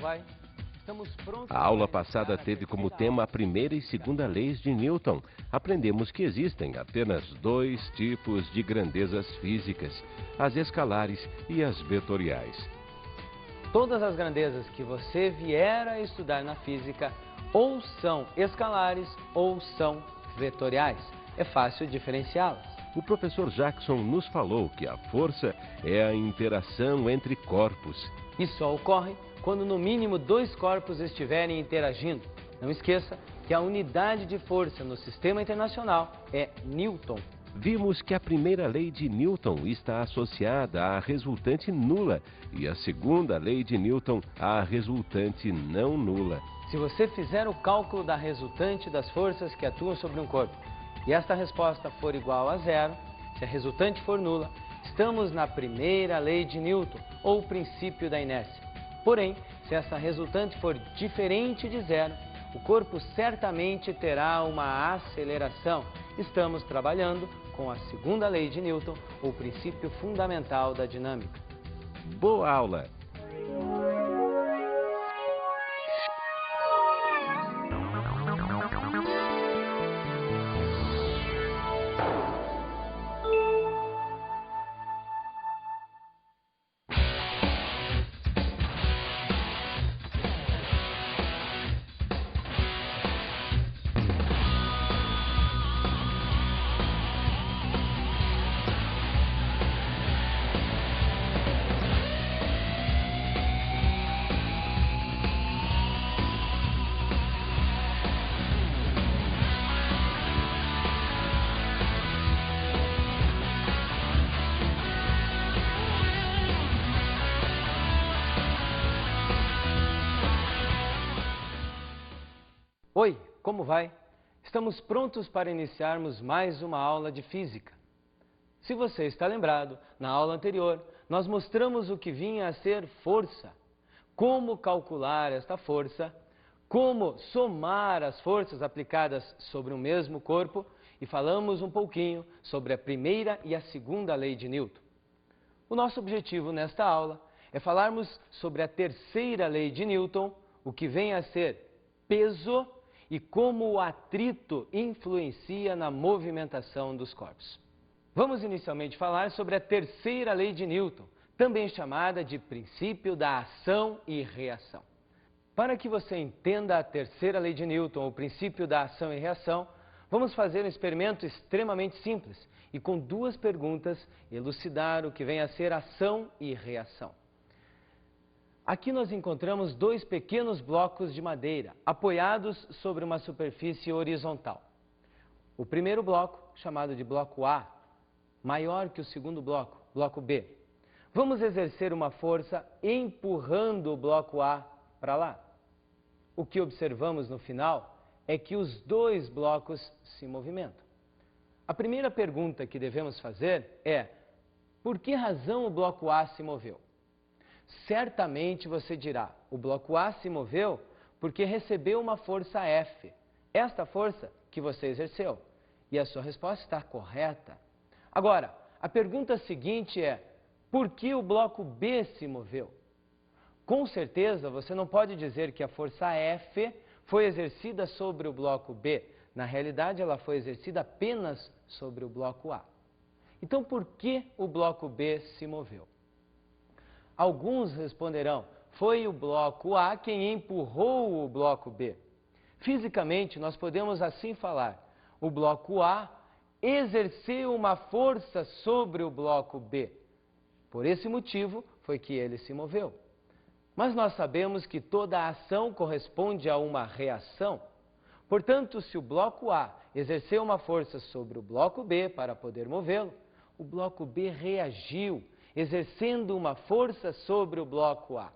vai? Estamos prontos. A aula passada teve como tema a primeira e segunda leis de Newton. Aprendemos que existem apenas dois tipos de grandezas físicas, as escalares e as vetoriais. Todas as grandezas que você vier a estudar na física ou são escalares ou são vetoriais. É fácil diferenciá-las. O professor Jackson nos falou que a força é a interação entre corpos. E só ocorre quando no mínimo dois corpos estiverem interagindo. Não esqueça que a unidade de força no sistema internacional é Newton. Vimos que a primeira lei de Newton está associada à resultante nula e a segunda lei de Newton à resultante não nula. Se você fizer o cálculo da resultante das forças que atuam sobre um corpo e esta resposta for igual a zero, se a resultante for nula, estamos na primeira lei de Newton, ou princípio da inércia. Porém, se essa resultante for diferente de zero, o corpo certamente terá uma aceleração. Estamos trabalhando com a segunda lei de Newton, ou princípio fundamental da dinâmica. Boa aula! Oi, como vai? Estamos prontos para iniciarmos mais uma aula de física. Se você está lembrado, na aula anterior, nós mostramos o que vinha a ser força, como calcular esta força, como somar as forças aplicadas sobre o mesmo corpo e falamos um pouquinho sobre a primeira e a segunda lei de Newton. O nosso objetivo nesta aula é falarmos sobre a terceira lei de Newton, o que vem a ser peso e como o atrito influencia na movimentação dos corpos. Vamos inicialmente falar sobre a terceira lei de Newton, também chamada de princípio da ação e reação. Para que você entenda a terceira lei de Newton, o princípio da ação e reação, vamos fazer um experimento extremamente simples e com duas perguntas elucidar o que vem a ser ação e reação. Aqui nós encontramos dois pequenos blocos de madeira, apoiados sobre uma superfície horizontal. O primeiro bloco, chamado de bloco A, maior que o segundo bloco, bloco B. Vamos exercer uma força empurrando o bloco A para lá. O que observamos no final é que os dois blocos se movimentam. A primeira pergunta que devemos fazer é: por que razão o bloco A se moveu? Certamente você dirá, o bloco A se moveu porque recebeu uma força F, esta força que você exerceu. E a sua resposta está correta. Agora, a pergunta seguinte é, por que o bloco B se moveu? Com certeza você não pode dizer que a força F foi exercida sobre o bloco B. Na realidade, ela foi exercida apenas sobre o bloco A. Então, por que o bloco B se moveu? Alguns responderão, foi o bloco A quem empurrou o bloco B. Fisicamente, nós podemos assim falar, o bloco A exerceu uma força sobre o bloco B. Por esse motivo, foi que ele se moveu. Mas nós sabemos que toda ação corresponde a uma reação. Portanto, se o bloco A exerceu uma força sobre o bloco B para poder movê-lo, o bloco B reagiu, exercendo uma força sobre o bloco A.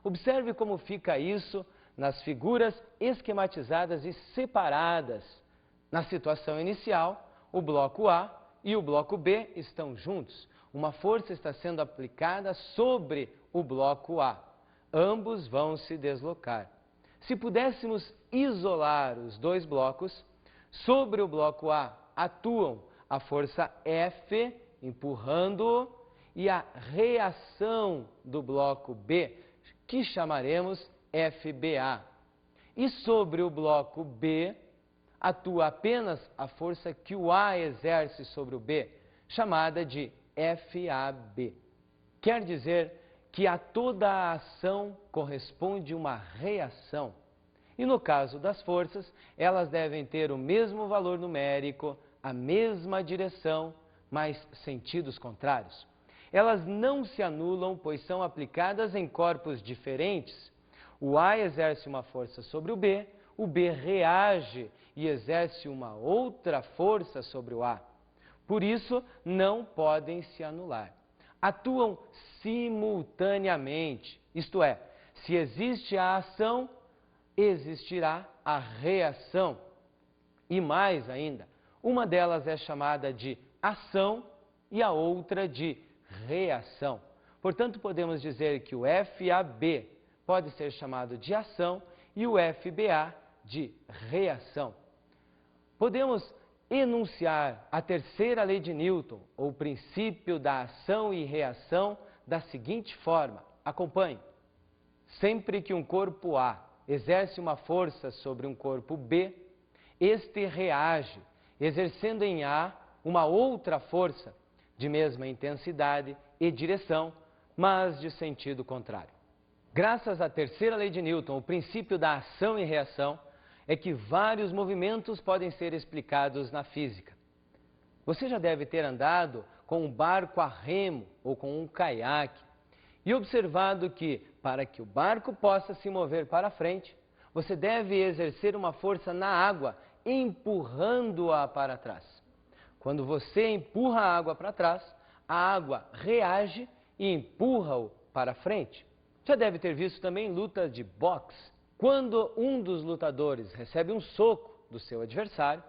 Observe como fica isso nas figuras esquematizadas e separadas. Na situação inicial, o bloco A e o bloco B estão juntos. Uma força está sendo aplicada sobre o bloco A. Ambos vão se deslocar. Se pudéssemos isolar os dois blocos, sobre o bloco A atuam a força F, empurrando-o, e a reação do bloco B, que chamaremos FBA. E sobre o bloco B, atua apenas a força que o A exerce sobre o B, chamada de FAB. Quer dizer que a toda a ação corresponde uma reação. E no caso das forças, elas devem ter o mesmo valor numérico, a mesma direção, mas sentidos contrários. Elas não se anulam, pois são aplicadas em corpos diferentes. O A exerce uma força sobre o B reage e exerce uma outra força sobre o A. Por isso, não podem se anular. Atuam simultaneamente, isto é, se existe a ação, existirá a reação. E mais ainda, uma delas é chamada de ação e a outra de reação. Portanto, podemos dizer que o FAB pode ser chamado de ação e o FBA de reação. Podemos enunciar a terceira lei de Newton, ou princípio da ação e reação, da seguinte forma. Acompanhe. Sempre que um corpo A exerce uma força sobre um corpo B, este reage, exercendo em A uma outra força, de mesma intensidade e direção, mas de sentido contrário. Graças à terceira lei de Newton, o princípio da ação e reação, é que vários movimentos podem ser explicados na física. Você já deve ter andado com um barco a remo ou com um caiaque e observado que, para que o barco possa se mover para frente, você deve exercer uma força na água, empurrando-a para trás. Quando você empurra a água para trás, a água reage e empurra-o para frente. Já deve ter visto também lutas de boxe. Quando um dos lutadores recebe um soco do seu adversário,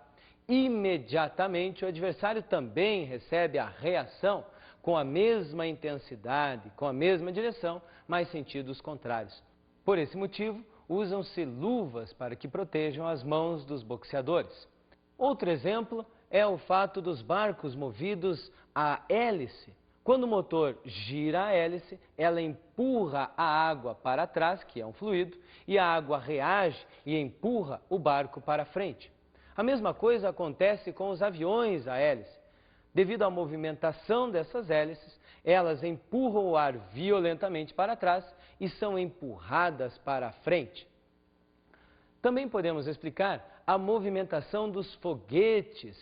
imediatamente o adversário também recebe a reação com a mesma intensidade, com a mesma direção, mas sentidos contrários. Por esse motivo, usam-se luvas para que protejam as mãos dos boxeadores. Outro exemplo é o fato dos barcos movidos a hélice. Quando o motor gira a hélice, ela empurra a água para trás, que é um fluido, e a água reage e empurra o barco para frente. A mesma coisa acontece com os aviões a hélice. Devido à movimentação dessas hélices, elas empurram o ar violentamente para trás e são empurradas para frente. Também podemos explicar a movimentação dos foguetes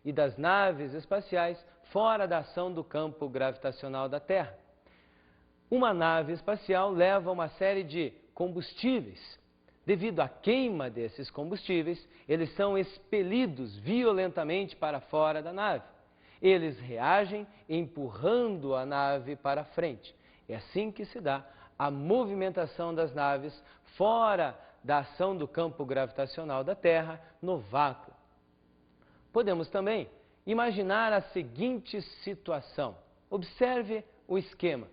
e das naves espaciais fora da ação do campo gravitacional da Terra. Uma nave espacial leva uma série de combustíveis. Devido à queima desses combustíveis, eles são expelidos violentamente para fora da nave. Eles reagem empurrando a nave para frente. É assim que se dá a movimentação das naves fora da ação do campo gravitacional da Terra no vácuo. Podemos também imaginar a seguinte situação. Observe o esquema.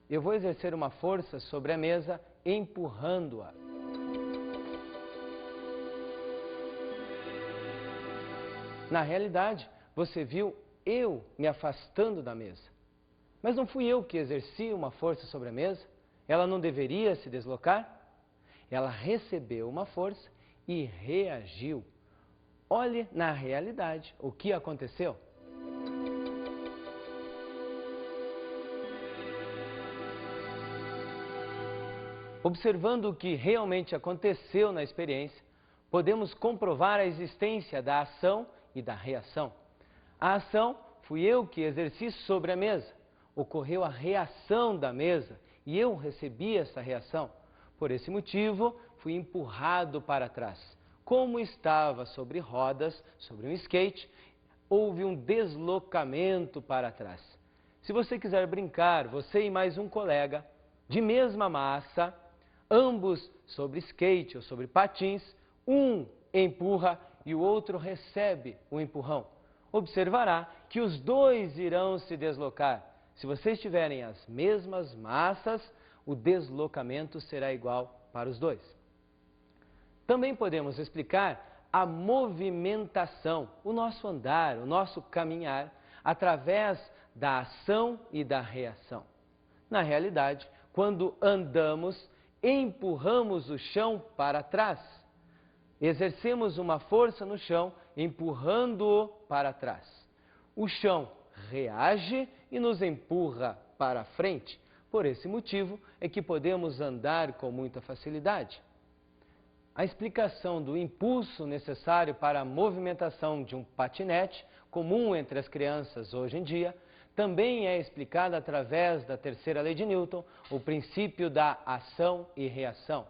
Eu vou exercer uma força sobre a mesa, empurrando-a. Na realidade, você viu eu me afastando da mesa. Mas não fui eu que exerci uma força sobre a mesa? Ela não deveria se deslocar? Ela recebeu uma força e reagiu. Olhe na realidade o que aconteceu. Observando o que realmente aconteceu na experiência, podemos comprovar a existência da ação e da reação. A ação fui eu que exerci sobre a mesa. Ocorreu a reação da mesa e eu recebi essa reação. Por esse motivo, fui empurrado para trás. Como estava sobre rodas, sobre um skate, houve um deslocamento para trás. Se você quiser brincar, você e mais um colega, de mesma massa, ambos sobre skate ou sobre patins, um empurra e o outro recebe o empurrão. Observará que os dois irão se deslocar. Se vocês tiverem as mesmas massas, o deslocamento será igual para os dois. Também podemos explicar a movimentação, o nosso andar, o nosso caminhar, através da ação e da reação. Na realidade, quando andamos, empurramos o chão para trás. Exercemos uma força no chão, empurrando-o para trás. O chão reage e nos empurra para frente. Por esse motivo é que podemos andar com muita facilidade. A explicação do impulso necessário para a movimentação de um patinete, comum entre as crianças hoje em dia, também é explicada através da terceira lei de Newton, o princípio da ação e reação.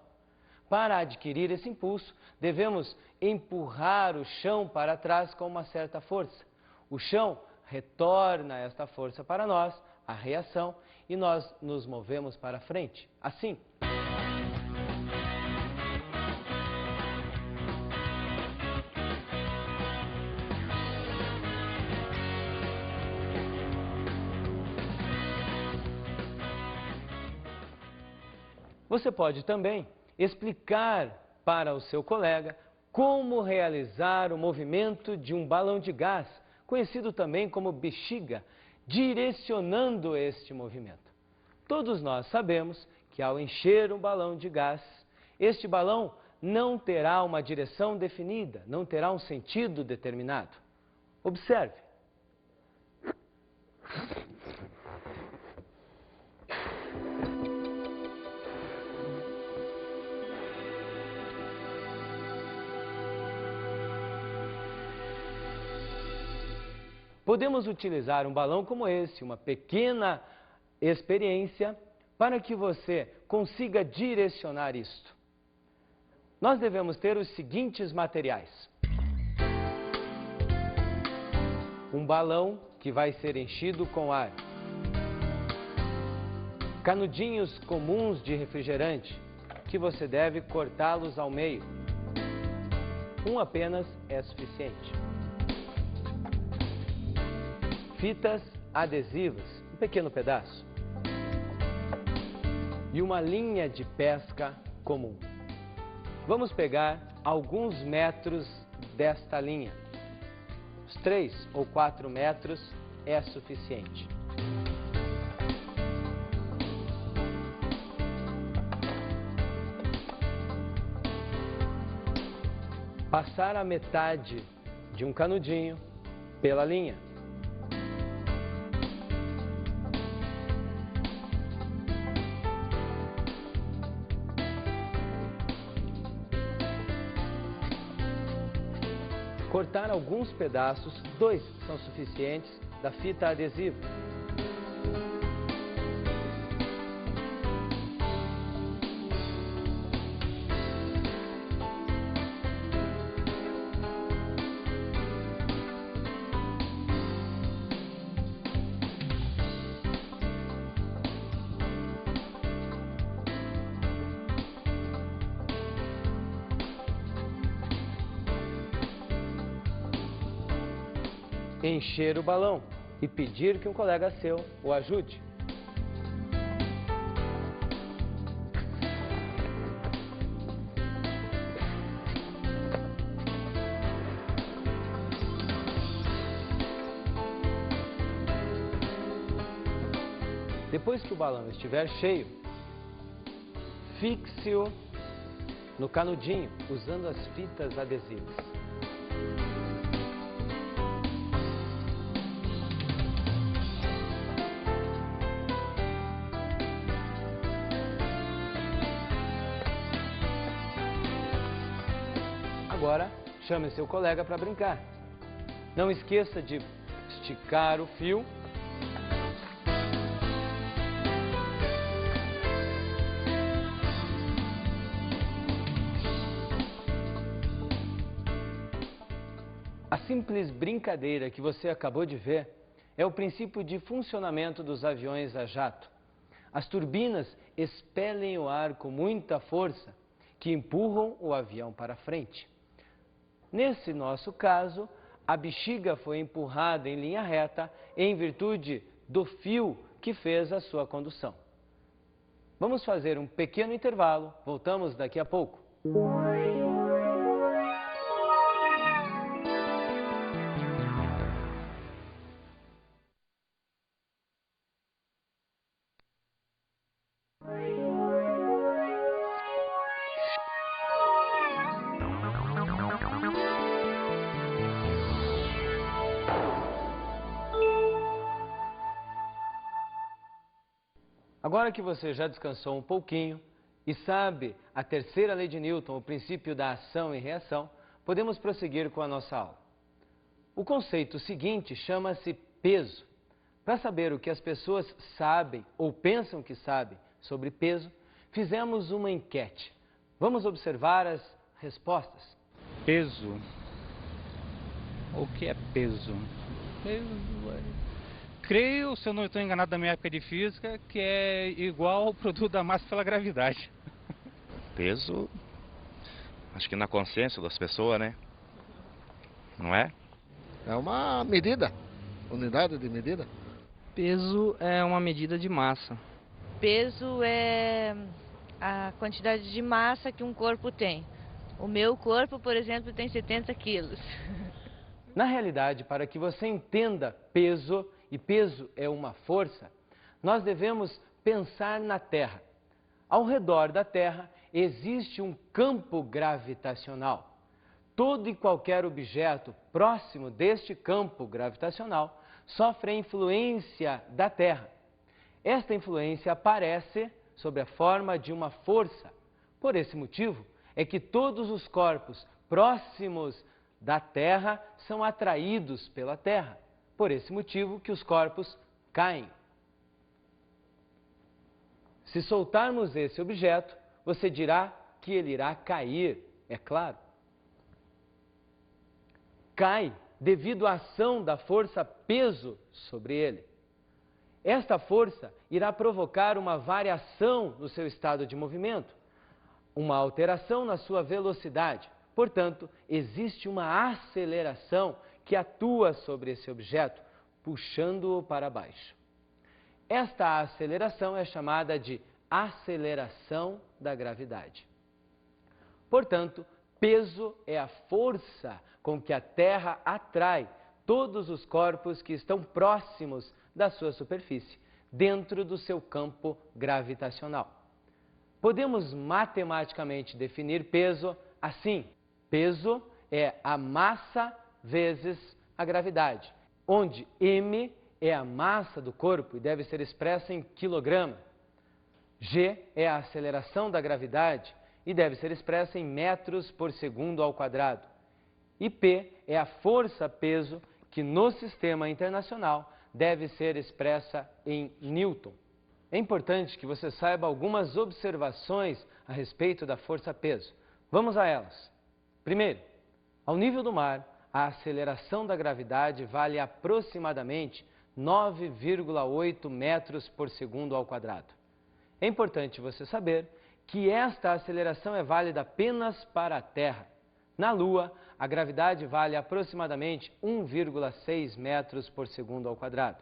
Para adquirir esse impulso, devemos empurrar o chão para trás com uma certa força. O chão retorna esta força para nós, a reação, e nós nos movemos para frente. Assim, você pode também explicar para o seu colega como realizar o movimento de um balão de gás, conhecido também como bexiga, direcionando este movimento. Todos nós sabemos que ao encher um balão de gás, este balão não terá uma direção definida, não terá um sentido determinado. Observe. Podemos utilizar um balão como esse, uma pequena experiência, para que você consiga direcionar isto. Nós devemos ter os seguintes materiais. Um balão que vai ser enchido com ar. Canudinhos comuns de refrigerante, que você deve cortá-los ao meio. Um apenas é suficiente. Fitas adesivas, um pequeno pedaço. E uma linha de pesca comum. Vamos pegar alguns metros desta linha. Os 3 ou 4 metros é suficiente. Passar a metade de um canudinho pela linha. Cortar alguns pedaços, 2 são suficientes, da fita adesiva. Encher o balão e pedir que um colega seu o ajude. Depois que o balão estiver cheio, fixe-o no canudinho usando as fitas adesivas. Agora, chame seu colega para brincar. Não esqueça de esticar o fio. A simples brincadeira que você acabou de ver é o princípio de funcionamento dos aviões a jato. As turbinas expelem o ar com muita força, que empurram o avião para frente. Nesse nosso caso, a bexiga foi empurrada em linha reta em virtude do fio que fez a sua condução. Vamos fazer um pequeno intervalo, voltamos daqui a pouco. Agora que você já descansou um pouquinho e sabe a terceira lei de Newton, o princípio da ação e reação, podemos prosseguir com a nossa aula. O conceito seguinte chama-se peso. Para saber o que as pessoas sabem ou pensam que sabem sobre peso, fizemos uma enquete. Vamos observar as respostas. Peso. O que é peso? Creio, se eu não estou enganado da minha época de física, que é igual ao produto da massa pela gravidade. Peso, acho que na consciência das pessoas, né? Não é? É uma medida, unidade de medida. Peso é uma medida de massa. Peso é a quantidade de massa que um corpo tem. O meu corpo, por exemplo, tem 70 quilos. Na realidade, para que você entenda peso, e peso é uma força, nós devemos pensar na Terra. Ao redor da Terra existe um campo gravitacional. Todo e qualquer objeto próximo deste campo gravitacional sofre a influência da Terra. Esta influência aparece sob a forma de uma força. Por esse motivo é que todos os corpos próximos da Terra são atraídos pela Terra. Por esse motivo que os corpos caem. Se soltarmos esse objeto, você dirá que ele irá cair, é claro. Cai devido à ação da força peso sobre ele. Esta força irá provocar uma variação no seu estado de movimento, uma alteração na sua velocidade. Portanto, existe uma aceleração que atua sobre esse objeto, puxando-o para baixo. Esta aceleração é chamada de aceleração da gravidade. Portanto, peso é a força com que a Terra atrai todos os corpos que estão próximos da sua superfície, dentro do seu campo gravitacional. Podemos matematicamente definir peso assim: peso é a massa vezes a gravidade, onde m é a massa do corpo e deve ser expressa em quilograma. G é a aceleração da gravidade e deve ser expressa em metros por segundo ao quadrado. E P é a força-peso que no sistema internacional deve ser expressa em Newton. É importante que você saiba algumas observações a respeito da força-peso. Vamos a elas. Primeiro, ao nível do mar, a aceleração da gravidade vale aproximadamente 9,8 metros por segundo ao quadrado. É importante você saber que esta aceleração é válida apenas para a Terra. Na Lua, a gravidade vale aproximadamente 1,6 metros por segundo ao quadrado.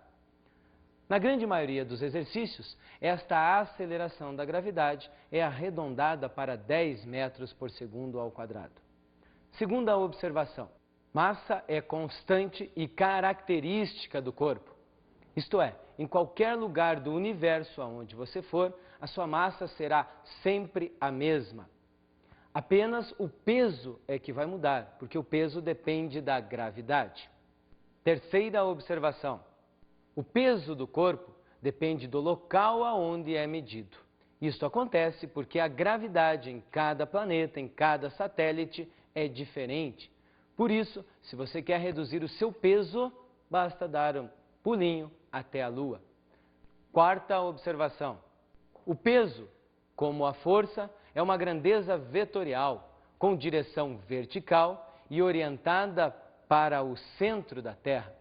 Na grande maioria dos exercícios, esta aceleração da gravidade é arredondada para 10 metros por segundo ao quadrado. Segunda observação: massa é constante e característica do corpo. Isto é, em qualquer lugar do universo aonde você for, a sua massa será sempre a mesma. Apenas o peso é que vai mudar, porque o peso depende da gravidade. Terceira observação: o peso do corpo depende do local aonde é medido. Isso acontece porque a gravidade em cada planeta, em cada satélite, é diferente. Por isso, se você quer reduzir o seu peso, basta dar um pulinho até a Lua. Quarta observação: o peso, como a força, é uma grandeza vetorial, com direção vertical e orientada para o centro da Terra.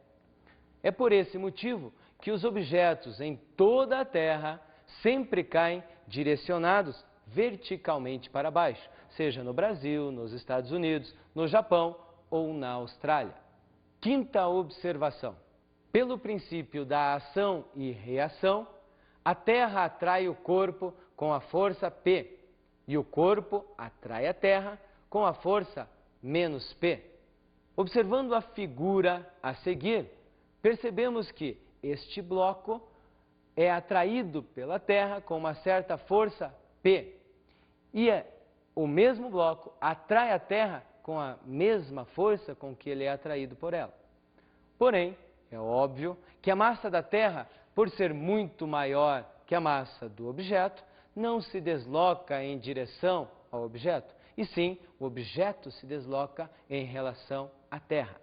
É por esse motivo que os objetos em toda a Terra sempre caem direcionados verticalmente para baixo, seja no Brasil, nos Estados Unidos, no Japão ou na Austrália. Quinta observação: pelo princípio da ação e reação, a Terra atrai o corpo com a força P e o corpo atrai a Terra com a força menos P. Observando a figura a seguir, percebemos que este bloco é atraído pela Terra com uma certa força P e o mesmo bloco atrai a Terra com a mesma força com que ele é atraído por ela. Porém, é óbvio que a massa da Terra, por ser muito maior que a massa do objeto não se desloca em direção ao objeto, e sim, o objeto se desloca em relação à Terra.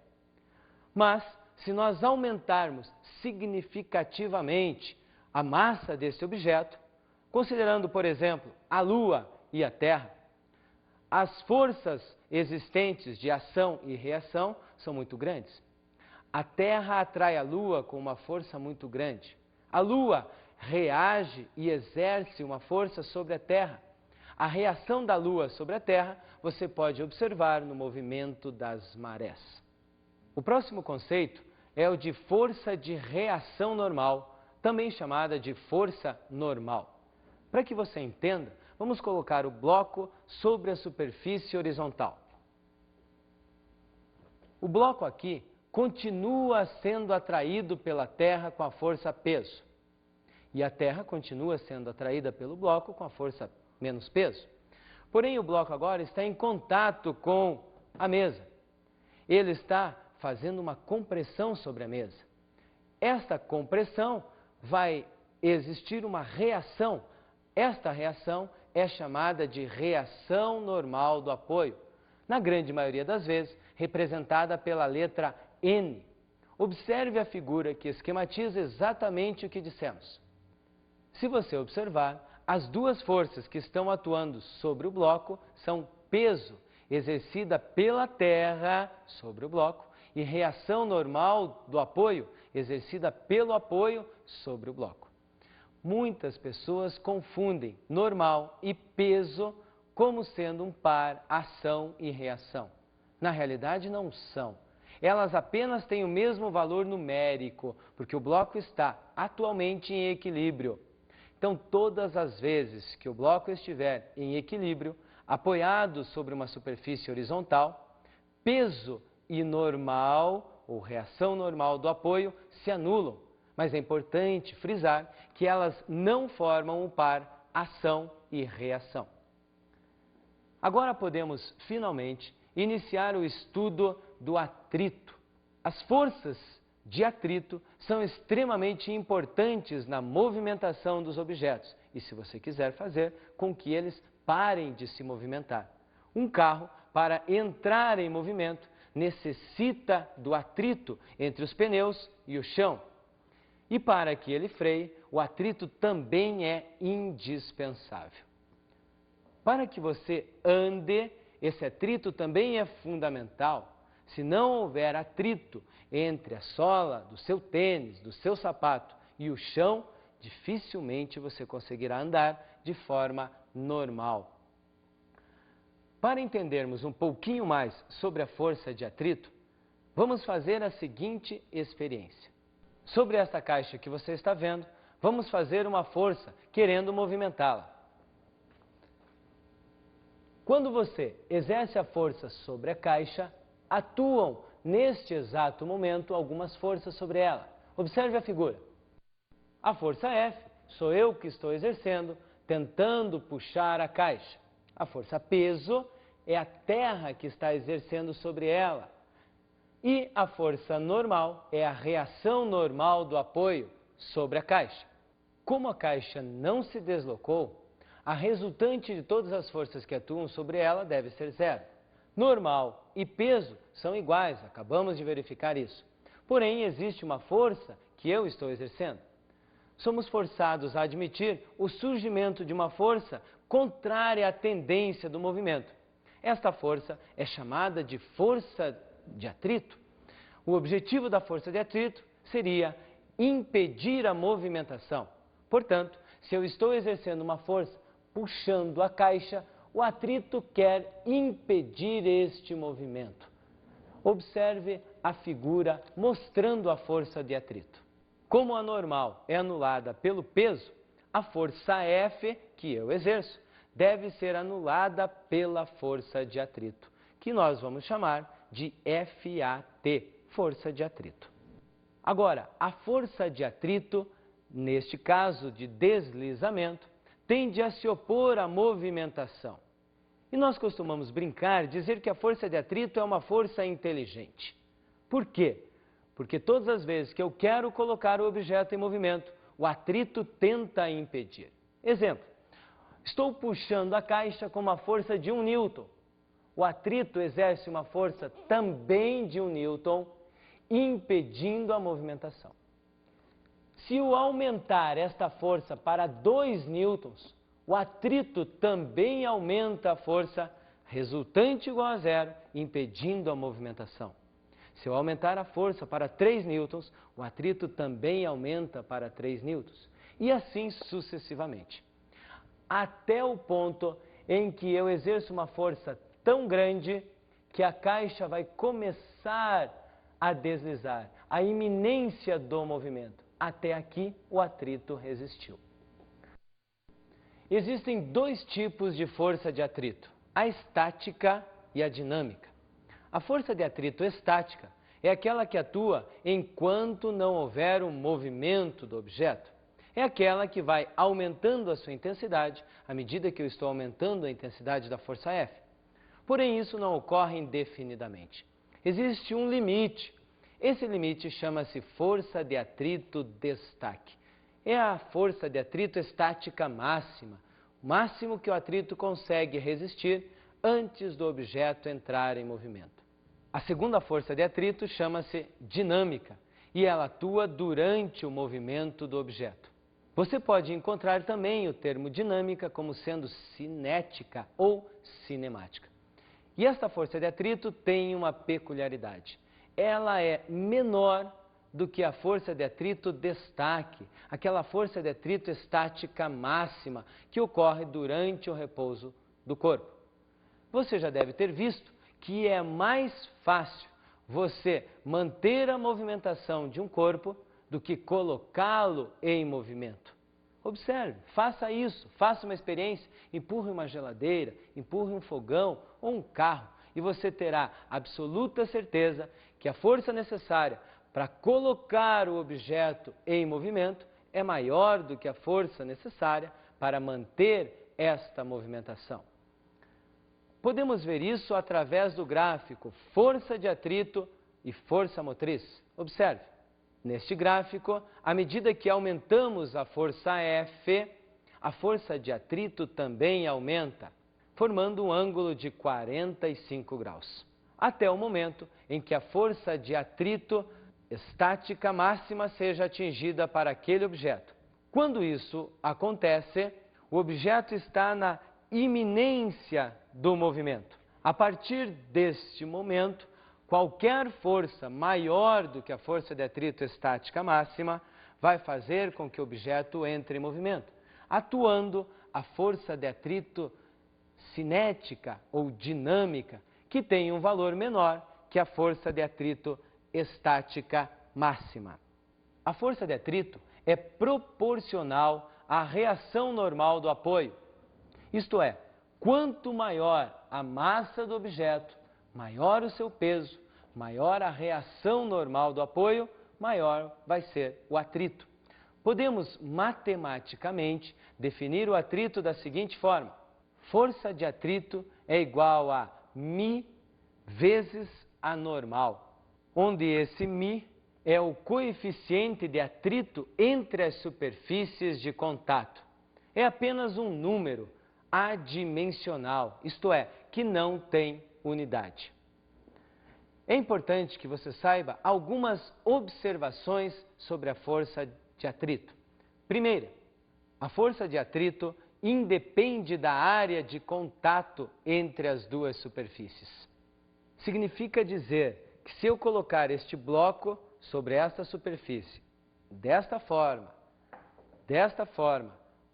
Mas, se nós aumentarmos significativamente a massa desse objeto, considerando, por exemplo, a Lua e a Terra, as forças existentes de ação e reação são muito grandes. A Terra atrai a Lua com uma força muito grande. A Lua reage e exerce uma força sobre a Terra. A reação da Lua sobre a Terra você pode observar no movimento das marés. O próximo conceito é o de força de reação normal, também chamada de força normal. Para que você entenda, vamos colocar o bloco sobre a superfície horizontal. O bloco aqui continua sendo atraído pela Terra com a força peso. E a Terra continua sendo atraída pelo bloco com a força menos peso. Porém, o bloco agora está em contato com a mesa. Ele está fazendo uma compressão sobre a mesa. Esta compressão vai existir uma reação. Esta reação é chamada de reação normal do apoio, na grande maioria das vezes representada pela letra N. Observe a figura que esquematiza exatamente o que dissemos. Se você observar, as duas forças que estão atuando sobre o bloco são peso, exercida pela Terra sobre o bloco, e reação normal do apoio, exercida pelo apoio sobre o bloco. Muitas pessoas confundem normal e peso como sendo um par ação e reação. Na realidade, não são. Elas apenas têm o mesmo valor numérico, porque o bloco está atualmente em equilíbrio. Então, todas as vezes que o bloco estiver em equilíbrio, apoiado sobre uma superfície horizontal, peso e normal, ou reação normal do apoio, se anulam. Mas é importante frisar que elas não formam um par ação e reação. Agora podemos, finalmente, iniciar o estudo do atrito. As forças de atrito são extremamente importantes na movimentação dos objetos e, se você quiser fazer com que eles parem de se movimentar. Um carro, para entrar em movimento, necessita do atrito entre os pneus e o chão. E para que ele freie, o atrito também é indispensável. Para que você ande, esse atrito também é fundamental. Se não houver atrito entre a sola do seu tênis, do seu sapato e o chão, dificilmente você conseguirá andar de forma normal. Para entendermos um pouquinho mais sobre a força de atrito, vamos fazer a seguinte experiência. Sobre esta caixa que você está vendo, vamos fazer uma força querendo movimentá-la. Quando você exerce a força sobre a caixa, atuam neste exato momento algumas forças sobre ela. Observe a figura. A força F sou eu que estou exercendo, tentando puxar a caixa. A força peso é a Terra que está exercendo sobre ela. E a força normal é a reação normal do apoio sobre a caixa. Como a caixa não se deslocou, a resultante de todas as forças que atuam sobre ela deve ser zero. Normal e peso são iguais, acabamos de verificar isso. Porém, existe uma força que eu estou exercendo. Somos forçados a admitir o surgimento de uma força contrária à tendência do movimento. Esta força é chamada de força de atrito. O objetivo da força de atrito seria impedir a movimentação. Portanto, se eu estou exercendo uma força puxando a caixa, o atrito quer impedir este movimento. Observe a figura mostrando a força de atrito. Como a normal é anulada pelo peso, a força F que eu exerço deve ser anulada pela força de atrito, que nós vamos chamar de FAT, força de atrito. Agora, a força de atrito, neste caso de deslizamento, tende a se opor à movimentação. E nós costumamos brincar, dizer que a força de atrito é uma força inteligente. Por quê? Porque todas as vezes que eu quero colocar o objeto em movimento, o atrito tenta impedir. Exemplo, estou puxando a caixa com uma força de 1 newton. O atrito exerce uma força também de 1 newton, impedindo a movimentação. Se eu aumentar esta força para 2 newtons, o atrito também aumenta a força, resultante igual a 0, impedindo a movimentação. Se eu aumentar a força para 3 newtons, o atrito também aumenta para 3 newtons. E assim sucessivamente. Até o ponto em que eu exerço uma força tão grande que a caixa vai começar a deslizar, a iminência do movimento. Até aqui o atrito resistiu. Existem 2 tipos de força de atrito, a estática e a dinâmica. A força de atrito estática é aquela que atua enquanto não houver um movimento do objeto. É aquela que vai aumentando a sua intensidade à medida que eu estou aumentando a intensidade da força F. Porém, isso não ocorre indefinidamente. Existe um limite. Esse limite chama-se força de atrito destaque. É a força de atrito estática máxima, o máximo que o atrito consegue resistir antes do objeto entrar em movimento. A segunda força de atrito chama-se dinâmica e ela atua durante o movimento do objeto. Você pode encontrar também o termo dinâmica como sendo cinética ou cinemática. E esta força de atrito tem uma peculiaridade. Ela é menor do que a força de atrito destaque, aquela força de atrito estática máxima que ocorre durante o repouso do corpo. Você já deve ter visto que é mais fácil você manter a movimentação de um corpo do que colocá-lo em movimento. Observe, faça isso, faça uma experiência, empurre uma geladeira, empurre um fogão ou um carro e você terá absoluta certeza que a força necessária para colocar o objeto em movimento é maior do que a força necessária para manter esta movimentação. Podemos ver isso através do gráfico força de atrito e força motriz. Observe, neste gráfico, à medida que aumentamos a força F, a força de atrito também aumenta, formando um ângulo de 45 graus. Até o momento em que a força de atrito estática máxima seja atingida para aquele objeto. Quando isso acontece, o objeto está na iminência do movimento. A partir deste momento, qualquer força maior do que a força de atrito estática máxima vai fazer com que o objeto entre em movimento, atuando a força de atrito cinética ou dinâmica, que tem um valor menor que a força de atrito estática máxima. A força de atrito é proporcional à reação normal do apoio. Isto é, quanto maior a massa do objeto, maior o seu peso, maior a reação normal do apoio, maior vai ser o atrito. Podemos matematicamente definir o atrito da seguinte forma: força de atrito é igual a μ vezes a normal, onde esse μ é o coeficiente de atrito entre as superfícies de contato. É apenas um número adimensional, isto é, que não tem unidade. É importante que você saiba algumas observações sobre a força de atrito. Primeira, a força de atrito independe da área de contato entre as duas superfícies. Significa dizer que se eu colocar este bloco sobre esta superfície, desta forma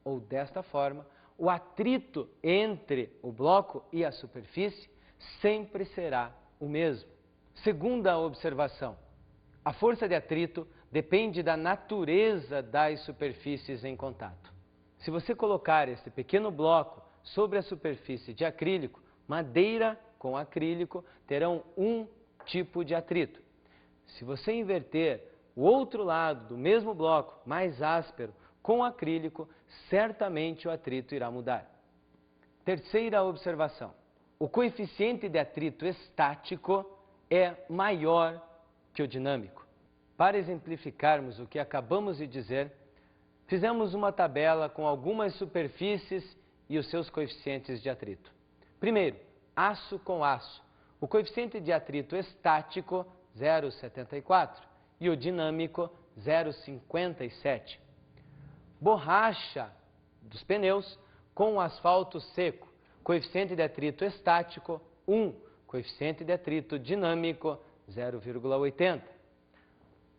ou desta forma, o atrito entre o bloco e a superfície sempre será o mesmo. Segunda observação, a força de atrito depende da natureza das superfícies em contato. Se você colocar este pequeno bloco sobre a superfície de acrílico, madeira com acrílico terão um tipo de atrito. Se você inverter o outro lado do mesmo bloco, mais áspero, com acrílico, certamente o atrito irá mudar. Terceira observação, o coeficiente de atrito estático é maior que o dinâmico. Para exemplificarmos o que acabamos de dizer, Fizemos uma tabela com algumas superfícies e os seus coeficientes de atrito. Primeiro, aço com aço. O coeficiente de atrito estático, 0,74, e o dinâmico, 0,57. Borracha dos pneus com asfalto seco. Coeficiente de atrito estático, 1. Coeficiente de atrito dinâmico, 0,80.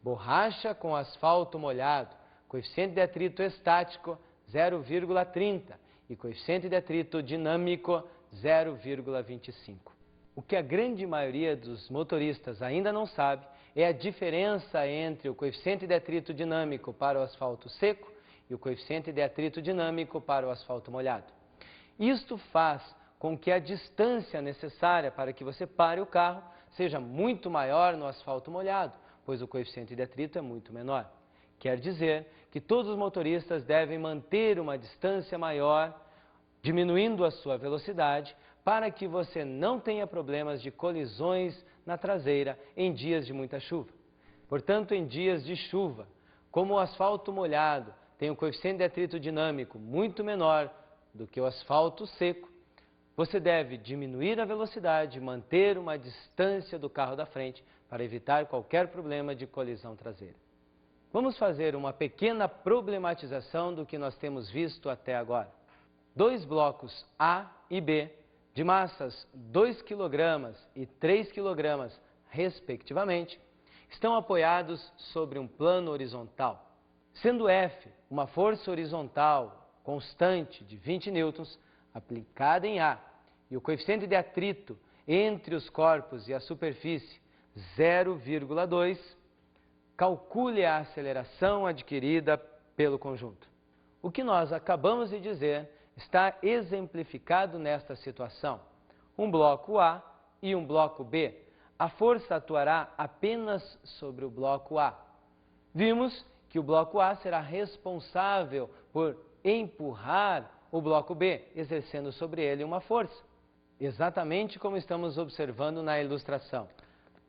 Borracha com asfalto molhado. Coeficiente de atrito estático, 0,30. E coeficiente de atrito dinâmico, 0,25. O que a grande maioria dos motoristas ainda não sabe é a diferença entre o coeficiente de atrito dinâmico para o asfalto seco e o coeficiente de atrito dinâmico para o asfalto molhado. Isto faz com que a distância necessária para que você pare o carro seja muito maior no asfalto molhado, pois o coeficiente de atrito é muito menor. Quer dizer que todos os motoristas devem manter uma distância maior, diminuindo a sua velocidade, para que você não tenha problemas de colisões na traseira em dias de muita chuva. Portanto, em dias de chuva, como o asfalto molhado tem um coeficiente de atrito dinâmico muito menor do que o asfalto seco, você deve diminuir a velocidade e manter uma distância do carro da frente para evitar qualquer problema de colisão traseira. Vamos fazer uma pequena problematização do que nós temos visto até agora. Dois blocos A e B, de massas 2 kg e 3 kg, respectivamente, estão apoiados sobre um plano horizontal. Sendo F uma força horizontal constante de 20 newtons aplicada em A e o coeficiente de atrito entre os corpos e a superfície 0,2, calcule a aceleração adquirida pelo conjunto. O que nós acabamos de dizer está exemplificado nesta situação. Um bloco A e um bloco B. A força atuará apenas sobre o bloco A. Vimos que o bloco A será responsável por empurrar o bloco B, exercendo sobre ele uma força. Exatamente como estamos observando na ilustração.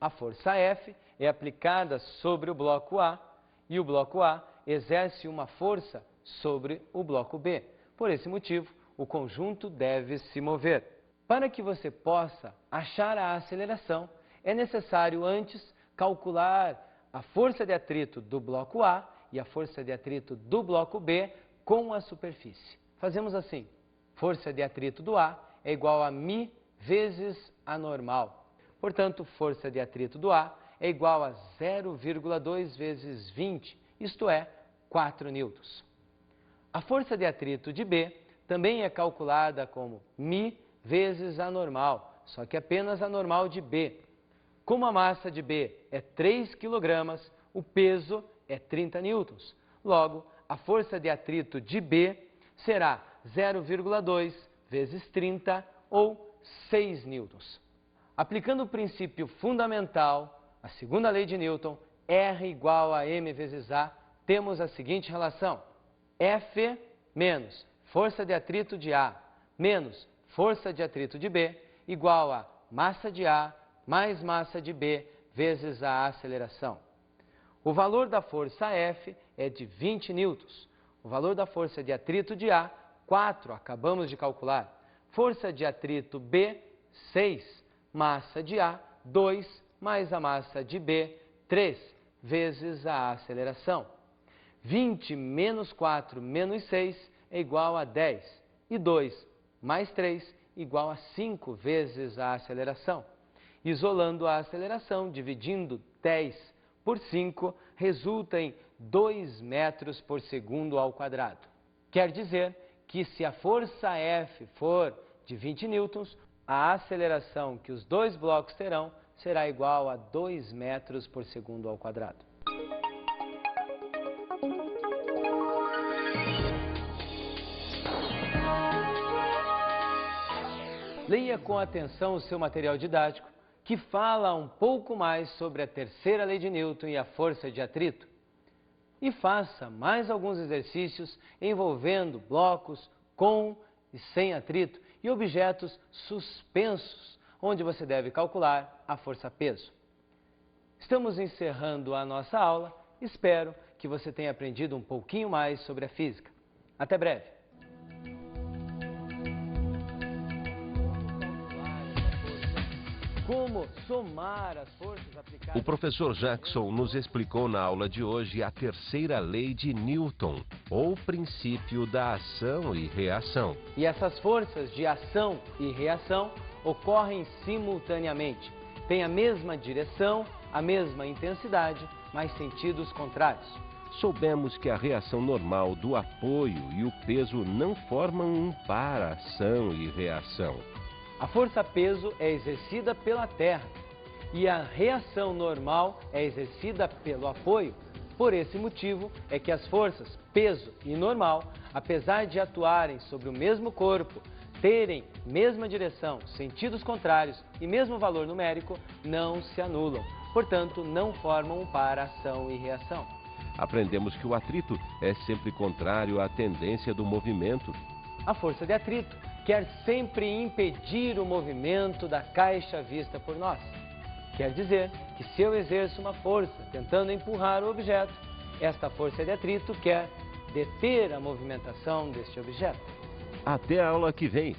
A força F é aplicada sobre o bloco A e o bloco A exerce uma força sobre o bloco B. Por esse motivo, o conjunto deve se mover. Para que você possa achar a aceleração, é necessário antes calcular a força de atrito do bloco A e a força de atrito do bloco B com a superfície. Fazemos assim: força de atrito do A é igual a μ vezes a normal. Portanto, força de atrito do A é igual a 0,2 vezes 20, isto é, 4 newtons. A força de atrito de B também é calculada como μ vezes a normal, só que apenas a normal de B. Como a massa de B é 3 kg, o peso é 30 newtons. Logo, a força de atrito de B será 0,2 vezes 30 ou 6 newtons. Aplicando o princípio fundamental, a segunda lei de Newton, R igual a m vezes A, temos a seguinte relação: F menos força de atrito de A menos força de atrito de B igual a massa de A mais massa de B vezes a aceleração. O valor da força F é de 20 newtons. O valor da força de atrito de A, 4, acabamos de calcular. Força de atrito B, 6. Massa de A, 2, mais a massa de B, 3, vezes a aceleração. 20 menos 4 menos 6 é igual a 10. E 2 mais 3 igual a 5 vezes a aceleração. Isolando a aceleração, dividindo 10 por 5, resulta em 2 metros por segundo ao quadrado. Quer dizer que se a força F for de 20 newtons, a aceleração que os dois blocos terão será igual a 2 metros por segundo ao quadrado. Leia com atenção o seu material didático, que fala um pouco mais sobre a terceira lei de Newton e a força de atrito. E faça mais alguns exercícios envolvendo blocos com e sem atrito e objetos suspensos, onde você deve calcular a força-peso. Estamos encerrando a nossa aula. Espero que você tenha aprendido um pouquinho mais sobre a física. Até breve! Como somar as forças aplicadas... O professor Jackson nos explicou na aula de hoje a terceira lei de Newton, ou princípio da ação e reação. E essas forças de ação e reação ocorrem simultaneamente. Têm a mesma direção, a mesma intensidade, mas sentidos contrários. Soubemos que a reação normal do apoio e o peso não formam um par ação e reação. A força-peso é exercida pela Terra e a reação normal é exercida pelo apoio. Por esse motivo é que as forças peso e normal, apesar de atuarem sobre o mesmo corpo, terem mesma direção, sentidos contrários e mesmo valor numérico, não se anulam. Portanto, não formam um par ação e reação. Aprendemos que o atrito é sempre contrário à tendência do movimento. A força de atrito quer sempre impedir o movimento da caixa vista por nós. Quer dizer que se eu exerço uma força tentando empurrar o objeto, esta força de atrito quer deter a movimentação deste objeto. Até a aula que vem!